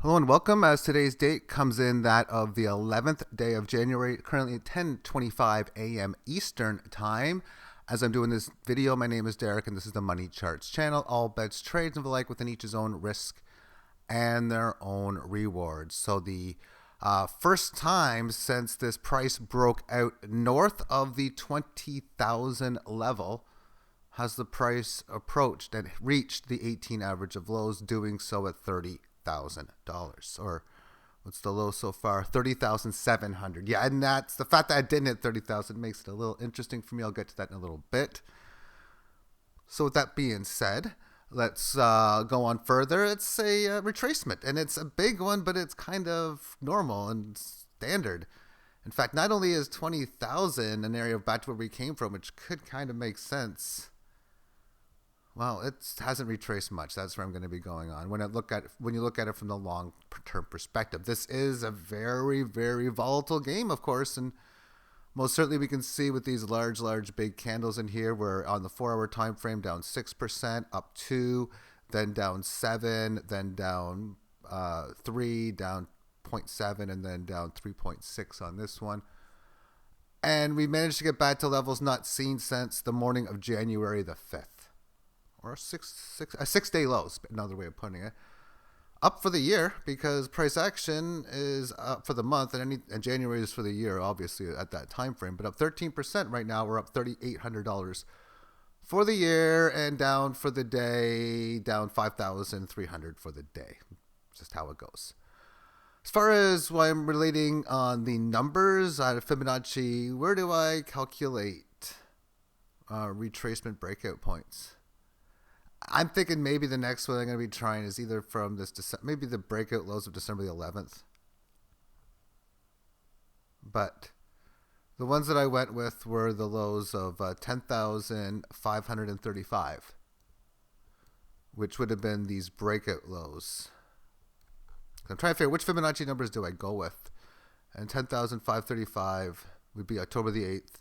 Hello and welcome, as today's date comes in that of the 11th day of January, currently at 10:25 a.m. Eastern Time. As I'm doing this video, my name is Derek and this is the Money Charts channel. All bets, trades, and the like within each his own risk and their own rewards. So the first time since this price broke out north of the 20,000 level has the price approached and reached the 18 average of lows, doing so at $30,000, or what's the low so far? 30,700. Yeah, and that's the fact that I didn't hit 30,000 makes it a little interesting for me. I'll get to that in a little bit. So with that being said, let's go on further. It's a retracement, and it's a big one, but it's kind of normal and standard. In fact, not only is 20,000 an area back to where we came from, which could kind of make sense. Well, it hasn't retraced much. That's where I'm going to be going on. When you look at it from the long-term perspective, this is a very, very volatile game, of course, and most certainly we can see with these large, big candles in here, we're on the 4-hour time frame down 6%, up 2, then down 7, then down 3, down 0.7, and then down 3.6 on this one. And we managed to get back to levels not seen since the morning of January the 5th. Or a six-day lows, another way of putting it. Up for the year, because price action is up for the month, and January is for the year, obviously, at that time frame. But up 13% right now. We're up $3,800 for the year, and down for the day, down $5,300 for the day. Just how it goes. As far as why I'm relating on the numbers out of Fibonacci, where do I calculate retracement breakout points? I'm thinking maybe the next one I'm going to be trying is either from this maybe the breakout lows of December the 11th. But the ones that I went with were the lows of 10,535, which would have been these breakout lows. I'm trying to figure which Fibonacci numbers do I go with. And 10,535 would be October the 8th.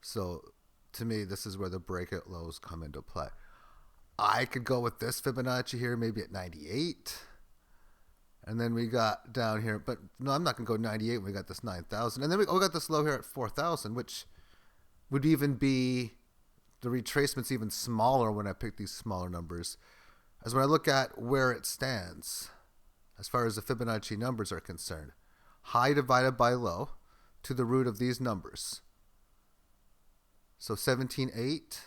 So to me, this is where the breakout lows come into play. I could go with this Fibonacci here, maybe at 98. And then we got down here, but no, I'm not going to go 98 when we got this 9,000. And then we got this low here at 4,000, which would even be, the retracement's even smaller when I pick these smaller numbers. As when I look at where it stands, as far as the Fibonacci numbers are concerned, high divided by low to the root of these numbers. So 17.8.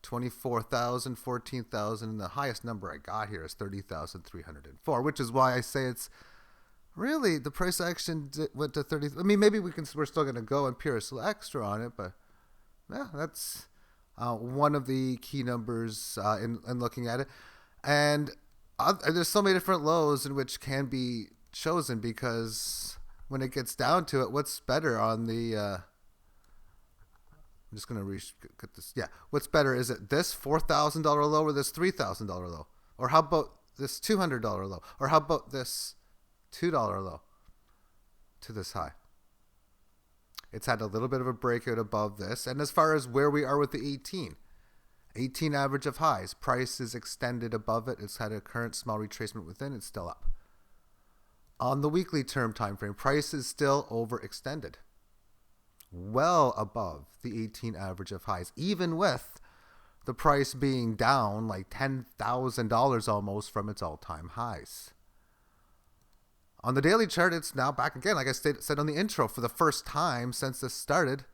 24,000, 14,000, and the highest number I got here is 30,304, which is why I say it's really the price action went to 30. I mean, maybe we're still going to go and pure extra on it, but yeah, that's one of the key numbers in looking at it. And there's so many different lows in which can be chosen, because when it gets down to it, what's better on the I'm just going to get this. Yeah. What's better? Is it this $4,000 low or this $3,000 low? Or how about this $200 low? Or how about this $2 low to this high? It's had a little bit of a breakout above this. And as far as where we are with the 18 average of highs, price is extended above it. It's had a current small retracement within. It's still up. On the weekly term time frame, price is still overextended, well above the 18 average of highs, even with the price being down like $10,000 almost from its all-time highs. On the daily chart, it's now back again. Like I said on the intro, for the first time since this started,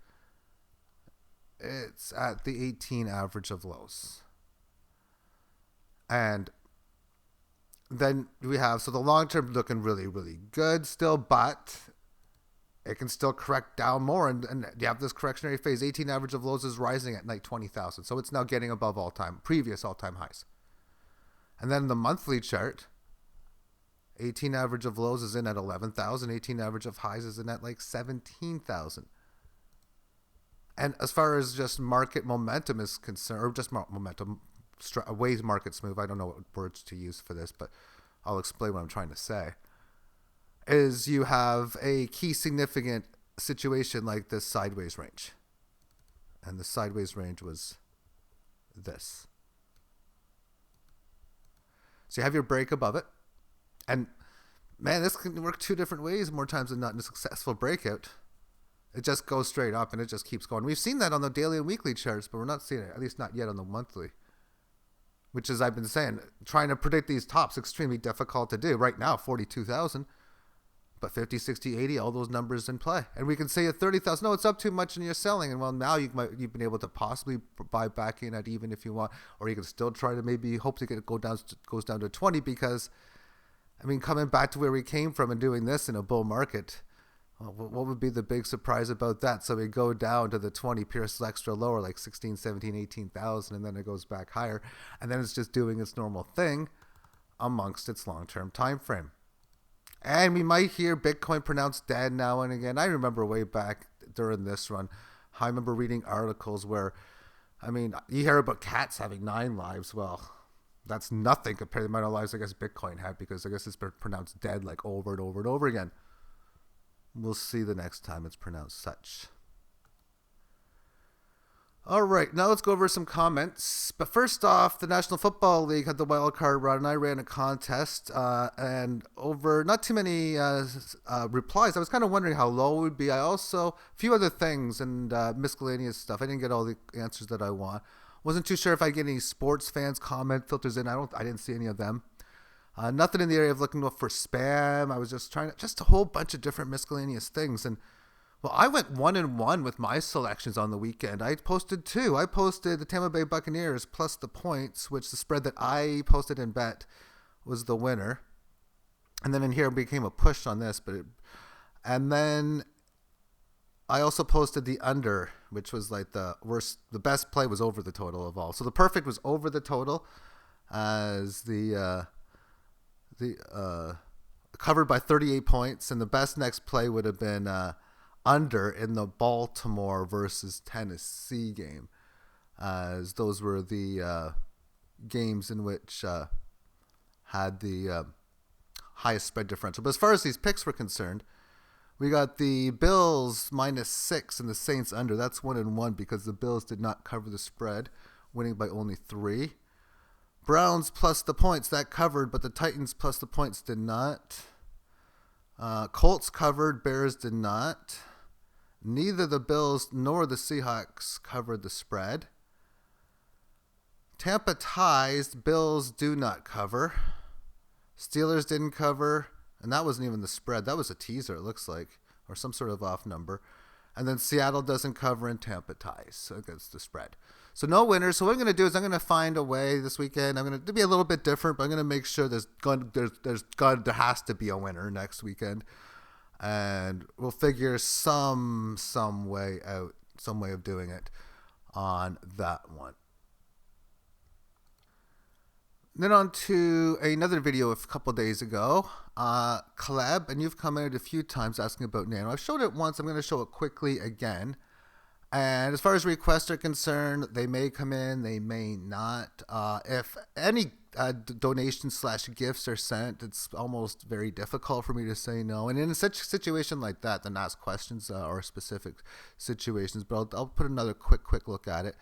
it's at the 18 average of lows. And then we have, so the long term looking really, really good still, but it can still correct down more, and you have this correctionary phase. 18 average of lows is rising at like 20,000, so it's now getting above previous all-time highs. And then the monthly chart, 18 average of lows is in at 11,000, 18 average of highs is in at like 17,000. And as far as just market momentum is concerned, or just momentum, ways markets move, I don't know what words to use for this, but I'll explain what I'm trying to say, is you have a key significant situation like this sideways range. And the sideways range was this. So you have your break above it. And man, this can work two different ways more times than not in a successful breakout. It just goes straight up and it just keeps going. We've seen that on the daily and weekly charts, but we're not seeing it, at least not yet on the monthly. Which, as I've been saying, trying to predict these tops extremely difficult to do. Right now, 42,000, but 50, 60, 80, all those numbers in play. And we can say at 30,000, no, it's up too much and you're selling. And well, now you've been able to possibly buy back in at even if you want, or you can still try to maybe hope to get it goes down to 20 because, I mean, coming back to where we came from and doing this in a bull market, what would be the big surprise about that? So we go down to the 20, pierce extra lower, like 16, 17, 18,000, and then it goes back higher. And then it's just doing its normal thing amongst its long-term time frame. And we might hear Bitcoin pronounced dead now and again. I remember way back during this run, I remember reading articles where, I mean, you hear about cats having 9 lives. Well, that's nothing compared to the amount of lives I guess Bitcoin had, because I guess it's been pronounced dead like over and over and over again. We'll see the next time it's pronounced such. All right, now let's go over some comments. But first off, the National Football League had the wild card run, and I ran a contest, and over not too many replies. I was kind of wondering how low it would be. I also, a few other things and miscellaneous stuff. I didn't get all the answers that I want. Wasn't too sure if I get any sports fans comment filters in. I didn't see any of them. Nothing in the area of looking for spam. I was just trying to, just a whole bunch of different miscellaneous things. And well, I went 1-1 with my selections on the weekend. I posted 2. I posted the Tampa Bay Buccaneers plus the points, which the spread that I posted and bet was the winner. And then in here it became a push on this, and then I also posted the under, which was like the best play was over the total of all. So the perfect was over the total as the covered by 38 points, and the best next play would have been under in the Baltimore versus Tennessee game, as those were the games in which had the highest spread differential. But as far as these picks were concerned, we got the Bills -6 and the Saints under. That's 1-1 because the Bills did not cover the spread, winning by only 3. Browns plus the points, that covered, but the Titans plus the points did not. Colts covered, Bears did not. Neither the Bills nor the Seahawks covered the spread. Tampa ties, Bills do not cover. Steelers didn't cover, and that wasn't even the spread. That was a teaser, it looks like, or some sort of off number. And then Seattle doesn't cover and Tampa ties against the spread. So no winners. So what I'm going to do is I'm going to find a way this weekend. I'm going to be a little bit different, but I'm going to make sure there has to be a winner next weekend. And we'll figure some way out, some way of doing it on that one. Then on to another video a couple days ago, Caleb, and you've commented a few times asking about Nano. I've showed it once. I'm going to show it quickly again. And as far as requests are concerned, they may come in, they may not. If any donations/gifts are sent, it's almost very difficult for me to say no. And in such a situation like that, then ask questions or specific situations. But I'll put another quick look at it.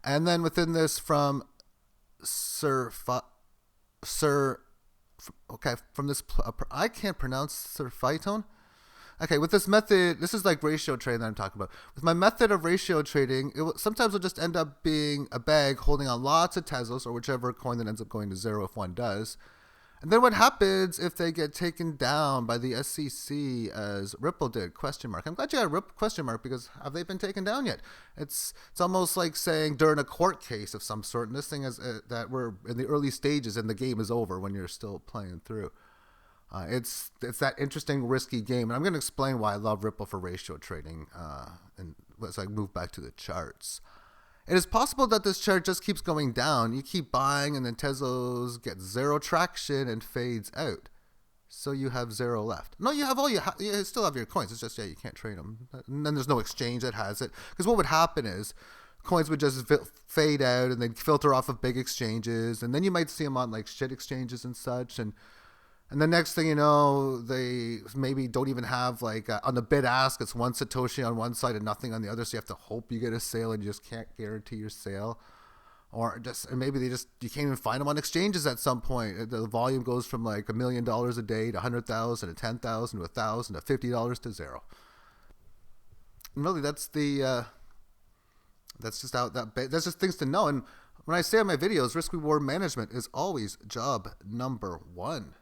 And then within this from I can't pronounce Sir Phytone. Okay, with this method, this is like ratio trading that I'm talking about. With my method of ratio trading, sometimes it'll just end up being a bag holding on lots of Teslas or whichever coin that ends up going to zero if one does. And then what happens if they get taken down by the SEC as Ripple did? ? I'm glad you got a question mark, because have they been taken down yet? It's almost like saying during a court case of some sort, and this thing is that we're in the early stages and the game is over when you're still playing through. It's that interesting, risky game. And I'm going to explain why I love Ripple for ratio trading and as I move back to the charts. It is possible that this chart just keeps going down. You keep buying and then Tezos get zero traction and fades out. So you have zero left. No, you have you still have your coins. It's just, you can't trade them. And then there's no exchange that has it. Because what would happen is coins would just fade out and then filter off of big exchanges. And then you might see them on like shit exchanges and such. And the next thing you know, they maybe don't even have on the bid ask, it's one Satoshi on one side and nothing on the other. So you have to hope you get a sale and you just can't guarantee your sale. Or maybe you can't even find them on exchanges at some point. The volume goes from like $1 million a day to 100,000 to 10,000 to 1,000 to $50 to zero. And really, that's just things to know. And when I say in my videos, risk reward management is always job number one.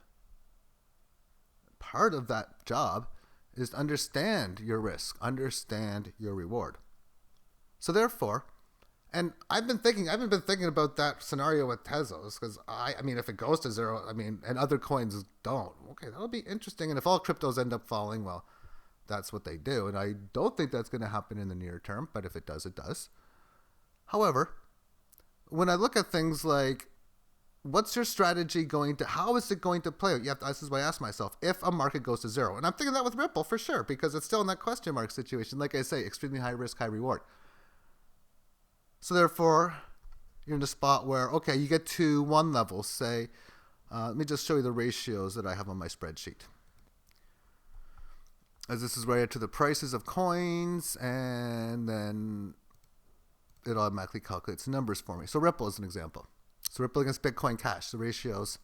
Part of that job is to understand your risk, understand your reward. So therefore, and I've been thinking about that scenario with Tezos, because I mean, if it goes to zero, I mean, and other coins don't, okay, that'll be interesting. And if all cryptos end up falling, well, that's what they do. And I don't think that's going to happen in the near term, but if it does, it does. However, when I look at things like, what's your strategy how is it going to play out? This is why I ask myself, if a market goes to zero, and I'm thinking that with Ripple for sure, because it's still in that question mark situation. Like I say, extremely high risk, high reward. So therefore, you're in a spot where, okay, you get to one level, say, let me just show you the ratios that I have on my spreadsheet. As this is right to the prices of coins, and then it automatically calculates numbers for me. So Ripple is an example. So Ripple against Bitcoin Cash, the ratio's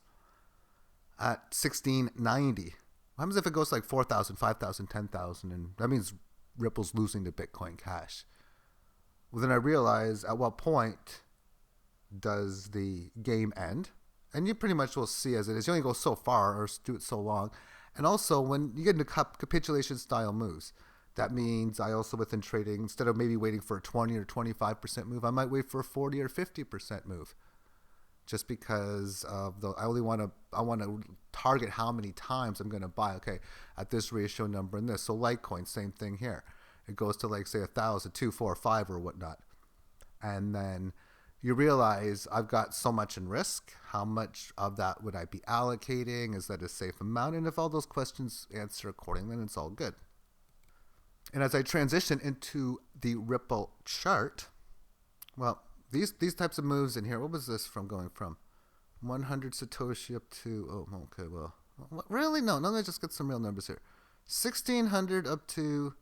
at 1690. What happens if it goes like 4,000, 5,000, 10,000? And that means Ripple's losing to Bitcoin Cash. Well, then I realize, at what point does the game end? And you pretty much will see as it is. You only go so far or do it so long. And also, when you get into capitulation style moves, that means I also, within trading, instead of maybe waiting for a 20 or 25% move, I might wait for a 40 or 50% move. Just because of I want to target how many times I'm going to buy. Okay, at this ratio number and this. So Litecoin, same thing here. It goes to like say 1,000, 2, 4, 5 or whatnot. And then you realize I've got so much in risk. How much of that would I be allocating? Is that a safe amount? And if all those questions answer accordingly, then it's all good. And as I transition into the Ripple chart, well, these types of moves in here, what was this from going from 100 Satoshi up to, oh, okay, well, really? No, let me just get some real numbers here. 1,600 up to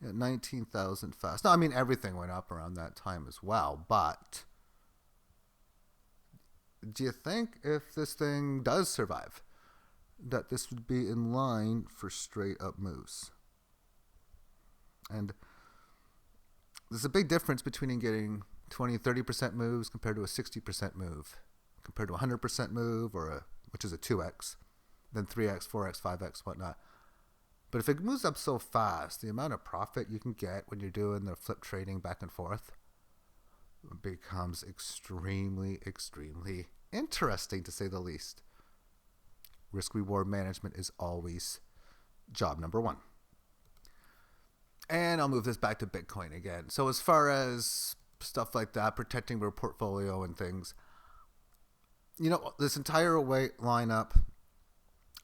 19,000 fast. No, I mean, everything went up around that time as well, but do you think if this thing does survive, that this would be in line for straight up moves? And there's a big difference between getting 20, 30% moves compared to a 60% move, compared to a 100% move, which is a 2x, then 3x, 4x, 5x, whatnot. But if it moves up so fast, the amount of profit you can get when you're doing the flip trading back and forth becomes extremely, extremely interesting, to say the least. Risk reward management is always job number one. And I'll move this back to Bitcoin again. So as far as stuff like that, protecting your portfolio and things, this entire lineup,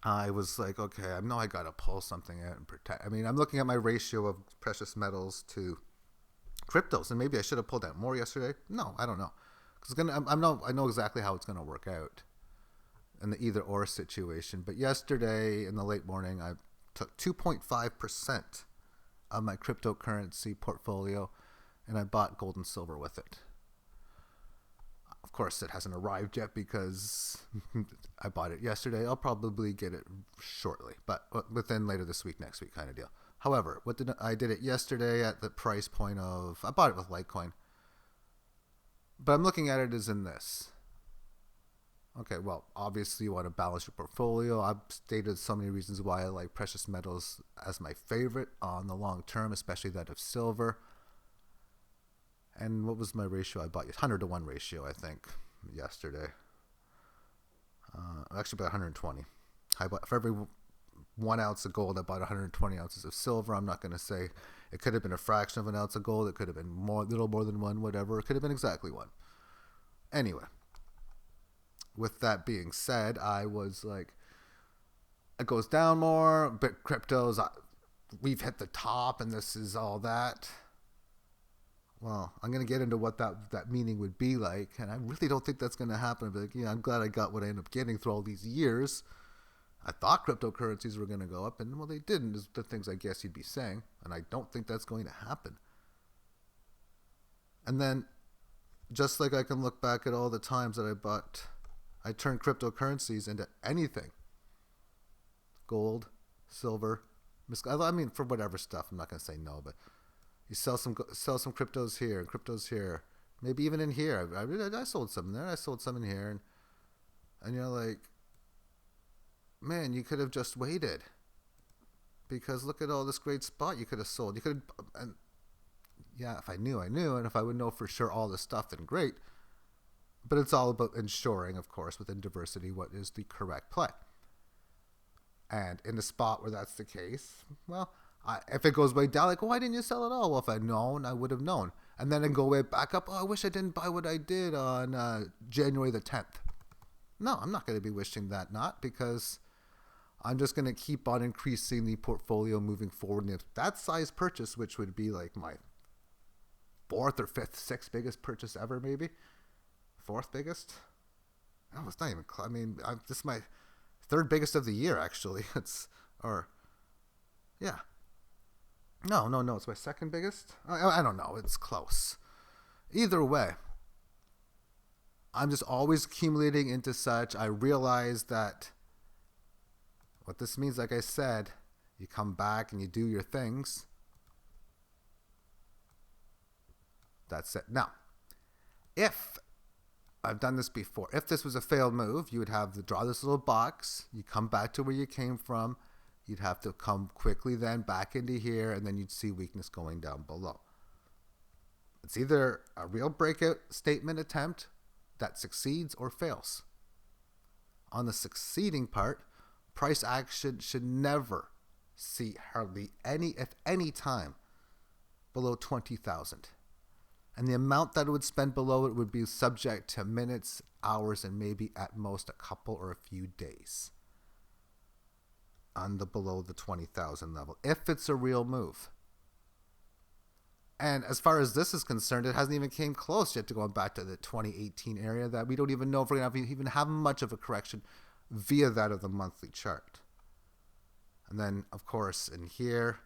I was like, okay, I know I got to pull something out and protect. I mean, I'm looking at my ratio of precious metals to cryptos, and maybe I should have pulled out more yesterday. No, I don't know. I know exactly how it's going to work out in the either or situation. But yesterday in the late morning, I took 2.5% of my cryptocurrency portfolio, and I bought gold and silver with it. Of course, it hasn't arrived yet because I bought it yesterday. I'll probably get it shortly, but within later this week, next week kind of deal. However, I did it yesterday at the price point of, I bought it with Litecoin, but I'm looking at it as in this. Okay, well, obviously you want to balance your portfolio. I've stated so many reasons why I like precious metals as my favorite on the long term, especially that of silver. And what was my ratio I bought? 100 to 1 ratio, I think, yesterday. Actually, about 120. I bought, for every 1 ounce of gold, I bought 120 ounces of silver. I'm not going to say it could have been a fraction of an ounce of gold. It could have been little more than one, whatever. It could have been exactly one. Anyway, with that being said, I was like, it goes down more. But cryptos, we've hit the top, and this is all that. Well, I'm going to get into what that meaning would be like, and I really don't think that's going to happen. I'd be like, I'm glad I got what I ended up getting through all these years. I thought cryptocurrencies were going to go up, and well, they didn't, is the things I guess you'd be saying, and I don't think that's going to happen. And then Just like I can look back at all the times that I turned cryptocurrencies into anything. Gold, silver, I mean, for whatever stuff. I'm not going to say no, but you sell some cryptos here and cryptos here. Maybe even in here. I sold some there. I sold some in here. And you're like, man, you could have just waited. Because look at all this great spot you could have sold. You could have, and yeah, if I knew, I knew. And if I would know for sure all this stuff, then great. But it's all about ensuring, of course, within diversity, what is the correct play. And in the spot where that's the case, well, if it goes way down, like, why didn't you sell it all? Well, if I'd known, I would have known. And then it go way back up. Oh, I wish I didn't buy what I did on January the 10th. No, I'm not going to be wishing that not, because I'm just going to keep on increasing the portfolio moving forward. And if that size purchase, which would be like my fourth or fifth, sixth biggest purchase ever, maybe fourth biggest. No, it's not even. I mean, this is my third biggest of the year, actually. No, it's my second biggest. I don't know. It's close. Either way, I'm just always accumulating into such. I realize that what this means, like I said, you come back and you do your things. That's it. Now, if I've done this before, if this was a failed move, you would have to draw this little box. You come back to where you came from. You'd have to come quickly then back into here, and then you'd see weakness going down below. It's either a real breakout statement attempt that succeeds or fails. On the succeeding part, price action should never see hardly any, if any time, below 20,000. And the amount that it would spend below it would be subject to minutes, hours, and maybe at most a couple or a few days on the below the 20,000 level, if it's a real move. And as far as this is concerned, it hasn't even came close yet to going back to the 2018 area that we don't even know if we're going to even have much of a correction via that of the monthly chart. And then, of course, in here,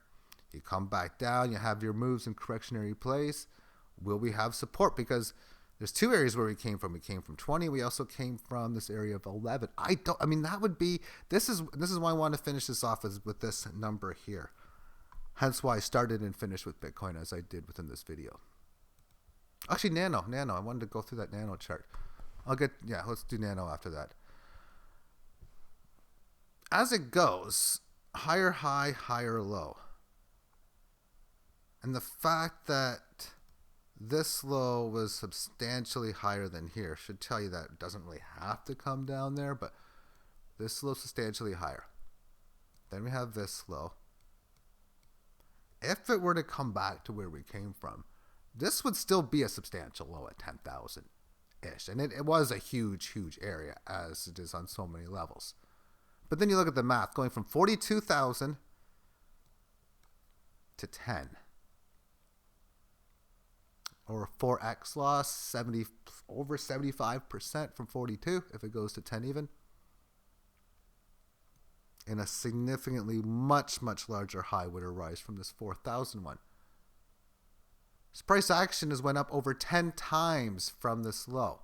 you come back down, you have your moves in correctionary place. Will we have support? Because there's two areas where we came from. We came from 20. We also came from this area of 11. That would be, this is why I want to finish this off with this number here. Hence why I started and finished with Bitcoin as I did within this video. Actually, Nano. I wanted to go through that Nano chart. Let's do Nano after that. As it goes, higher high, higher low. And the fact that this low was substantially higher than here should tell you that it doesn't really have to come down there, but this low is substantially higher. Then we have this low. If it were to come back to where we came from, this would still be a substantial low at 10,000-ish. And it was a huge, huge area, as it is on so many levels. But then you look at the math, going from 42,000 to 10. Or a 4x loss, over 75% from 42 if it goes to 10 even. And a significantly much, much larger high would arise from this 4,000 one. This price action has went up over 10 times from this low.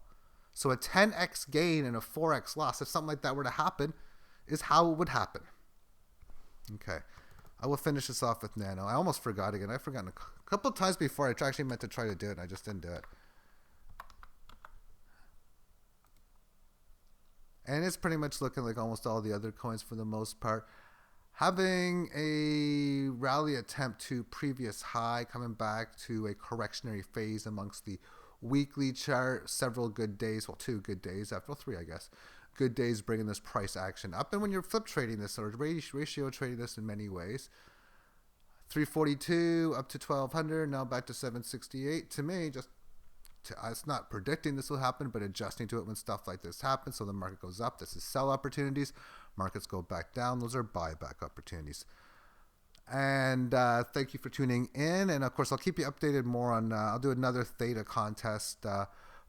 So a 10x gain and a 4x loss, if something like that were to happen, is how it would happen. Okay. I will finish this off with Nano. I almost forgot again. I've forgotten a couple of times before. I actually meant to try to do it, and I just didn't do it. And it's pretty much looking like almost all the other coins for the most part. Having a rally attempt to previous high, coming back to a correctionary phase amongst the weekly chart. Several good days, well, 2 good days, after 3, I guess. Good days bringing this price action up. And when you're flip trading this or ratio trading this in many ways, 342 up to 1200, now back to 768. To me, it's not predicting this will happen, but adjusting to it when stuff like this happens. So the market goes up. This is sell opportunities. Markets go back down. Those are buyback opportunities. And thank you for tuning in. And of course, I'll keep you updated more on, I'll do another Theta contest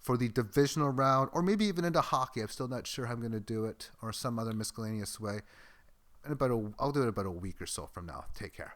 for the divisional round, or maybe even into hockey. I'm still not sure how I'm going to do it, or some other miscellaneous way. I'll do it about a week or so from now. Take care.